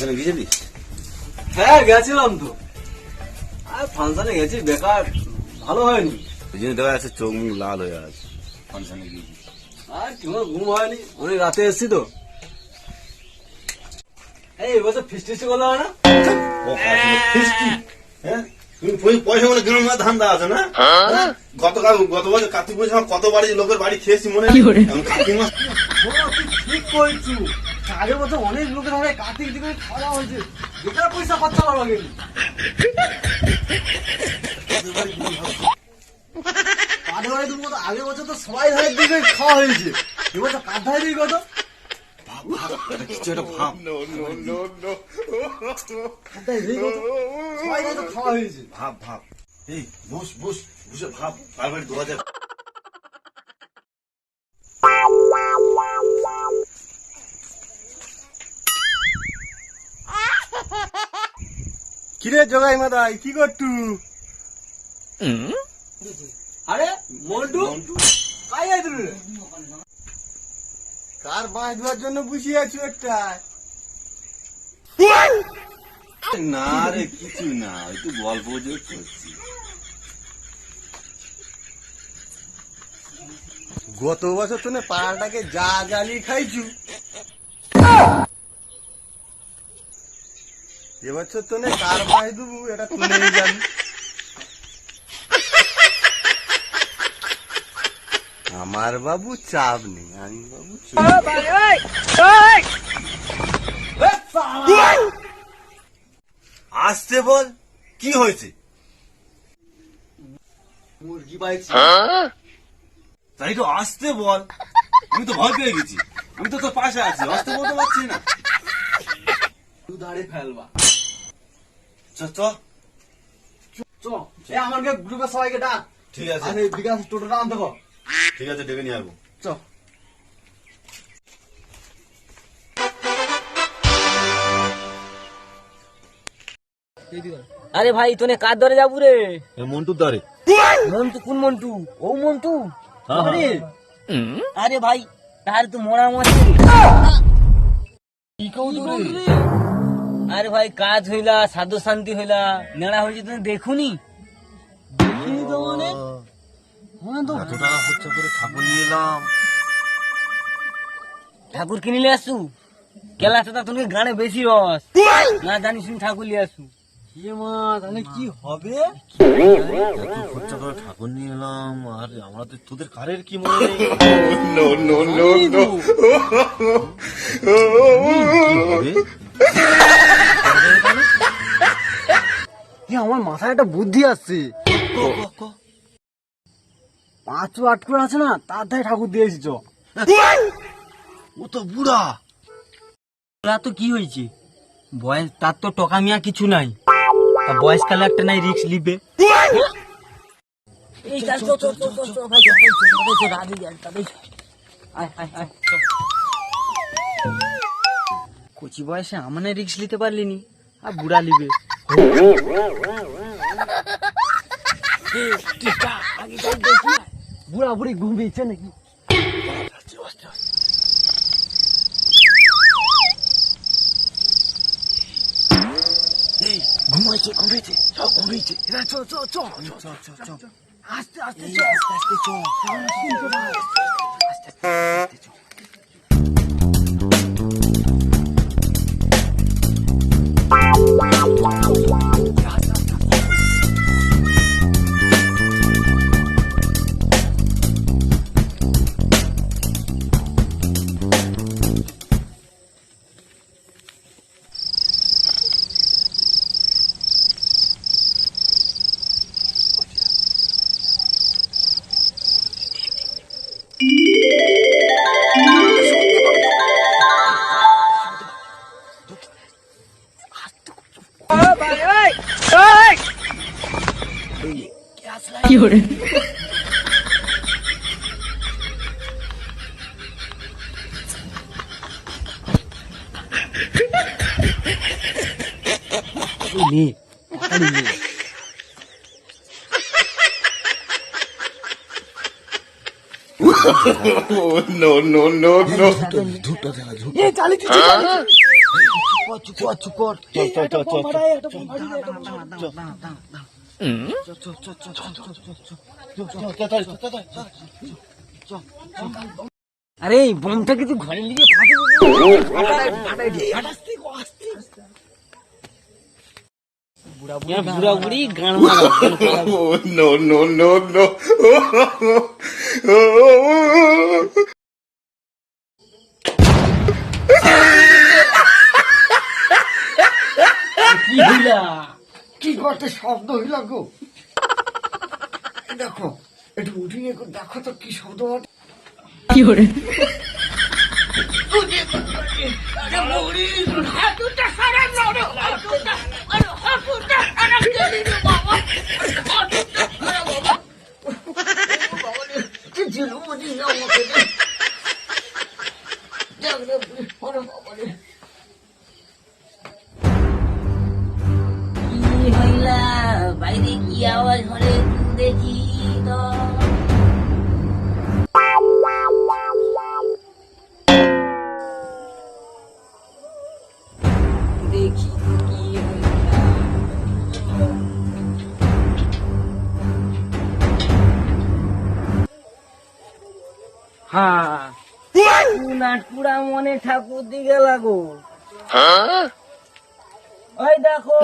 ফাংশনে গিয়েছিলিস? হ্যাঁ গেছিলাম তো। আর ফাংশনে গেছি, বেকার ভালো হয়নি। ওই জন্য দেখা যাচ্ছে চোখ মুখ লাল হয়ে আছে। ফাংশনে গিয়েছি আর কেমন ঘুম হয়নি, অনেক রাতে এসছি তো। এই এবছর ফিস্টি করলো না? হ্যাঁ তুমি পয়সা মনে গ্রাম ধান্দা আছে না? গত বছর কার্তিক পূজা কত বাড়ি লোকের বাড়ি খেয়েছি মনে কার্তিক মাস ঠিক করছু। আগের বছর অনেক লোকের হবে কার্তিক দিকে খাওয়া হয়েছে, বেকার পয়সা খরচা করা লাগে। কাঠবাড়ি তুমি কত আগের বছর তো সবাই ধারের দিকে খাওয়া হয়েছে, এবছর কাঠ ধারে দিকে কত কিছু একটা ভাব সবাই তো খাওয়া হয়েছে। ভাব ভাব এই বসে ভাব কার বাড়ি 2000 কিরে জগাই মাদাই কি করতু? আরে মন্টু কাই যাই তুই? কার বাঁশ ধোয়ার জন্য বসে আছো একটা? না রে কিছু না, একটু গল্প যে করছি। গত বছর তো না পাড়াটাকে যা জ্বালি খাইছু, এবছর তো না কার বাঁশ দেবো এটা তুলে জানি। আমার বাবু চাপ নেই, আমি বাবু আসতে বল, কি হয়েছে? মুরগি পাইছি। তাই তো আসতে বল, আমি তো ভয় পেয়ে গেছি। আমি তো তোর পাশে আছি, আসতে বলতে পারছি না। তুই দাঁড়িয়ে ফেলবা। চ আমাকে গ্রুপের সবাইকে ডাক। ঠিক আছে আর এই বিকাশ টোটোটা আনতে কর। ঠিক আছে, ডেকে নিয়ে আসবো। চ আরে ভাই তোনে কার ধরে যাবো রে? মন্টুর দ্বারে। মন্টু কোন মন্টু? ও মন্টু? হ্যাঁ, হ্যাঁ। আরে আরে ভাই তার তো মরা মাছ। কি কও তুই? আরে ভাই কাজ হইলা, সাধু শান্তি হইলা, নেড়া হয়েছে তুমি দেখুনি? দেখিনি তো মানে হ্যাঁ তো এত টাকা খরচা করে ঠাকুর নিয়ে এলাম। ঠাকুর কিনিলে আসু কেলা তো তুমি গানে বেশি রস না জানিস তুমি ঠাকুর নিয়ে আসু। এ মা তাহলে কি হবে? এত খরচা করে ঠাকুর নিয়ে এলাম, আর আমরা তো তোদের কারের কি মনে নেই? আমার মাথায় একটা বুদ্ধি আসছে। 5 আটকুর আছে না, তার ধারে ঠাকুর দিয়েছি। চ ও তো বুড়া। ওরা তো কি হয়েছে, বয়স তার তো টকা মিয়া কিছু নাই, তা বয়সকালে একটা নাই রিক্স লিবে। এই চল চল চল চল চল ভাই চল রাধে যান তবে আয় আয় আয় কোচি বয়সে আমানে রিক্স নিতে পারলিনি, আর বুড়া লিবে। বুড়া বুড়ি ঘুমিয়েছে নাকি? ঘুমাইছে ঘুমিয়েছে সব ঘুমিয়েছে। চ চ চ চ চ চ আস্তে আস্তে চ আস্তে চ কি hore নে No, no, no, no. এ চালিয়ে চুপ কর চল চল চল চল আরে এই বোমটা কি তুই ঘরে নিয়ে ফাটে বুড়া বুড়ি গান মারা no no no no কি হইলা কি করতে শব্দ হইল গো দেখো একটু উঠিয়ে দেখো তো কি শব্দ হচ্ছে কি হইলা বাইরে কি আওয়াজ হলে দেখি তো দেখি কি হইলা হ্যাঁ নাটপুরা মনে ঠাকুর দিকে লাগো ওই দেখো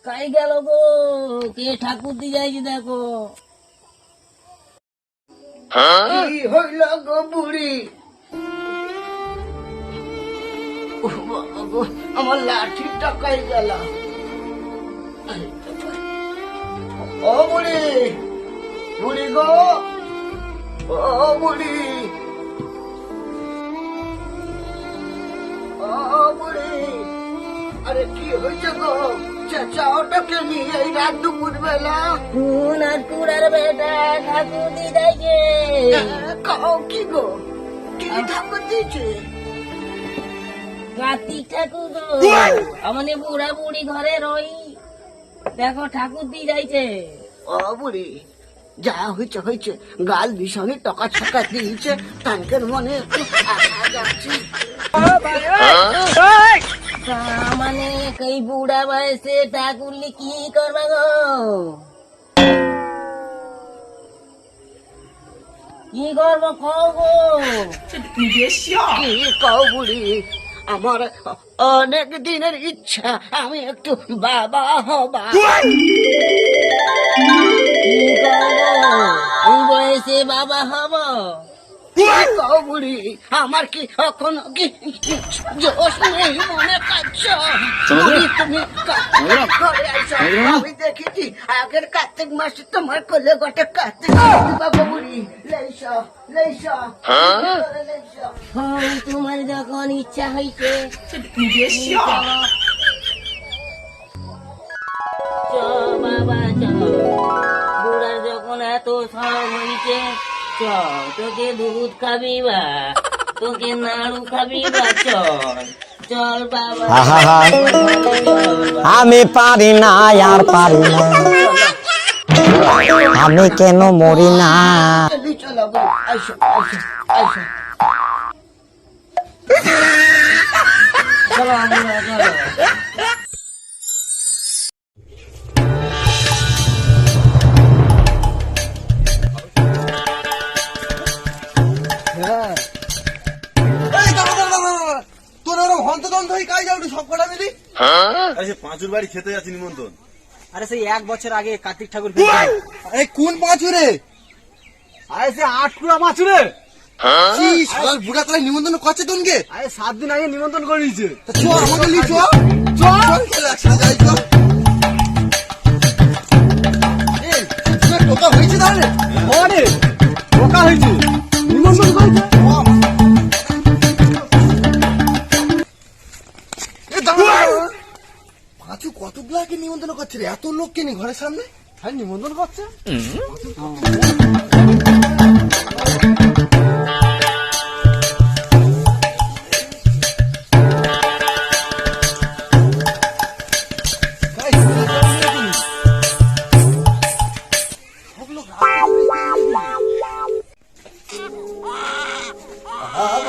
কাই গেল গো কে ঠাকুর দি যাইছি দেখো কি হইল গো বুড়ি ও বাবা গো, আমার লাঠি টাকাই গেল ও বুড়ি বুড়ি গো ও বুড়ি ও বুড়ি আরে কি হয়েছে গো চাচা ওটাকে নিয়ে এই রাত দুপুর বেলা কোন আর কুড়ার বেটা ঠাকুর দি যাইছে কাও কি গো কি ঠাকুর দিয়েছে কার্তিক ঠাকুর গো আমাদের বুড়া বুড়ি ঘরে রই দেখো ঠাকুর দি যাইছে ও বুড়ি যা হয়েছে হয়েছে গাল ভীষণই টকা ছকা দিয়েছে তাঙ্কের মনে একটু আশা যাচ্ছে মানে কই বুড়া বয়সে ঠাকুরলি কি করবা গো কি করবো কও গো কি কও বুড়ি আমার অনেক দিনের ইচ্ছা আমি একটু বাবা হবা কি করবো এই বয়সে বাবা হব কি কও বুড়ি আমার কি এখনো কি জোশ নেই মনে করছো তুমি ঘরে আইসো। আমি দেখেছি আগের কার্তিক মাসে তোমার কোলে গোটে কার্তিক বাবা বুড়ি লেইসো লেইসো লেইসো তোমার যখন ইচ্ছা হইছে চ বাবা চ বুড়ার যখন এত সব হইছে চ তোকে দুধ খাবি বা তোকে নাড়ু খাবি বা চল চল বাবা আমি পারি না আর পারি না আমি কেন মরি না চলো বুড়ি আইসো আইসো আইসো চলো বুড়া চলো তোর ওরকম হন্তদন্ত হয়ে কাজ যাও সব কটা মিলি আরে সে পাঁচুর বাড়ি খেতে যাচ্ছি নিমন্ত্রণ আরে সেই 1 বছর আগে কার্তিক ঠাকুর আরে কোন পাঁচুরে আরে সে 8 কুড়া পাঁচুরে কি শালার বুড়া তাই নিমন্ত্রণ করছে তোনকে আরে 7 দিন আগে নিমন্ত্রণ করে দিয়েছে চ আমাকে লি চ চ চল সাজাই চ এই তুই টোকা হয়েছে তাহলে আরে টোকা হয়েছে নিমন্ত্রণ করেছে পাঁচু কতগুলাকে নিমন্ত্রণ করছে রে এত লোককে নি ঘরের সামনে হ্যাঁ নিমন্ত্রণ করছে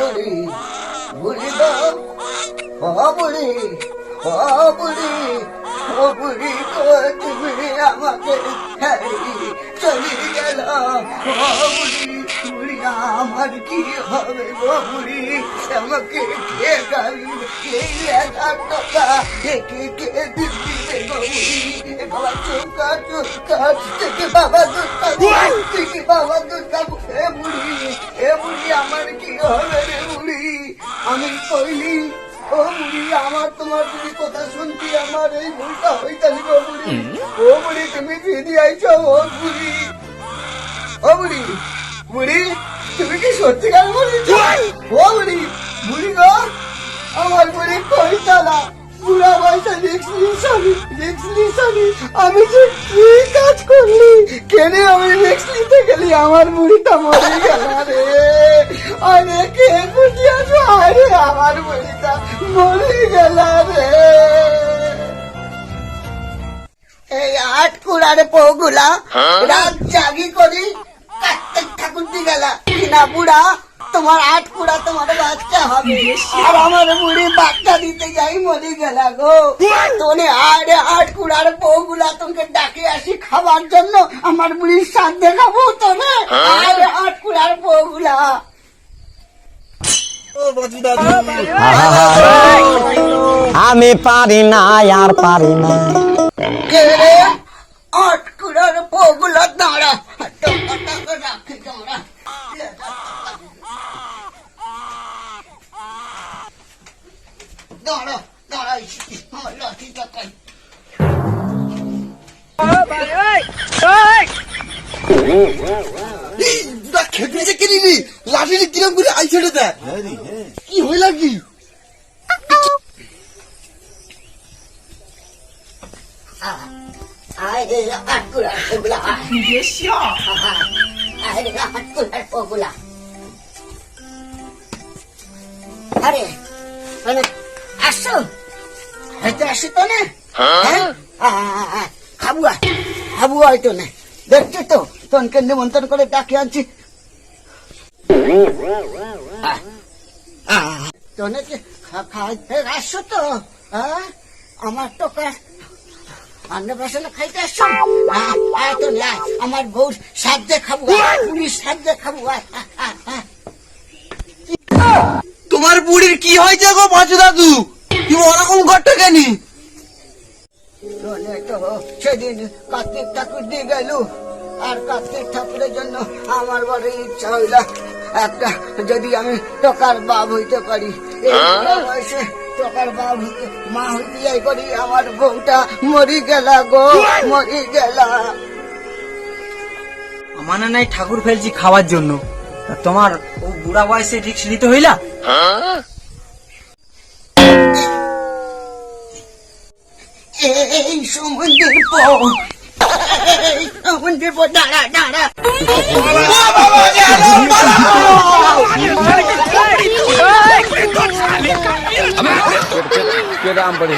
বুড়ি বুড়ি ও বুড়ি, ও বুড়ি, ও বুড়ি গো, তুমি আমাকে হারিয়ে চলে গেল। ও বুড়ি, বুড়ি আমার কি হবে গো বুড়ি? আমাকে কে গাড়ি, কে 1,000 টাকা কে দিবে গো বুড়ি? বাবা চৌকা চৌকা থেকে বাবা দুর্গা, থেকে বাবা দুর্গা। এ বুড়ি আমার কি হবে রে বুড়ি? আমি কইলি ও বুড়ি, আমার তোমার যদি কথা শুনতি আমার এই ভুলটা হইতালি গো বুড়ি। ও বুড়ি তুমি ফিরে আইছো ও বুড়ি, ও বুড়ি, বুড়ি তুমি কি সত্যিকার বলিস? ও বুড়ি, বুড়ি গো আমার বুড়ি কইতালা বুড়া বয়সে রিক্স নিছানি। আমি যে কি কাজ করলি, কেন আমি রিক্স নিতে গেলি? আমার বুড়িটা মরে গেল রে। আরে কে বুঝিয়াছ? আরে আমার বুড়িটা মরে গেল রে। এই 8 কুড়ার পৌগুলা রাত জাগি করি কার্তিক ঠাকুর দি গেলা কিনা বুড়া, তোমার 8 কুড়া তোমার বাচ্চা হবে, আর আমার বুড়ি বাচ্চা দিতে যাই মরে গেলা গো। তোনে আরে 8 কুড়ার পৌগুলা তোমাকে ডাকে আসি খাবার জন্য, আমার বুড়ির সাথ দেখাবো তোনে। আরে 8 কুড়ার পৌগুলা ও বাজু দাদু, আমি পারি না আর পারি না। কে রে? 8 কুড়ার পৌগুলা দাঁড়া, রাখি দাঁড়া। দাঁড়া দাঁড়াই আমার লাঠিটা কাই। খেতে যে কিনিনি লাঠি কিরম করে আই ছেড়ে দেয়, কি হইলা কি? আরে 8 কুড়ার পৌগুলা, আরে 8 কুড়ার পৌগুলা। আরে মানে আসো, হয়তো আসি তো না? খাবু হয়তো না, দেখছি তো তনকে নিমন্ত্রণ করে ডাকে আনছি। তোনে খাইতে আসছো তো? আমার তো অন্নপ্রাশনে খাইতে আসছো? আয় তো না, আমার বউর সাধ্যে খাবো, পুলিশ সাধ্যে খাবো। তোমার বুড়ির কি হয়েছে গো বাজু দাদু? তুমি ওরকম ঘরটা কেন? সেদিন কার্তিক ঠাকুর দিয়ে গেল, আর কার্তিক ঠাকুরের জন্য আমার বড় ইচ্ছা হইল একটা, যদি আমি টাকার বাপ হইতে পারি, এই বয়সে টাকার বাপ হইতে মা হইতে যাই করি, আমার বউটা মরি গেলা গো, মরি গেলা। আমার নাই ঠাকুর ফেলছি খাওয়ার জন্য, তা তোমার ও বুড়া বয়সে রিক্স নিতে হইলা? এই সম্বন্ধের দাঁড়া দাঁড়া, के दाम पड़े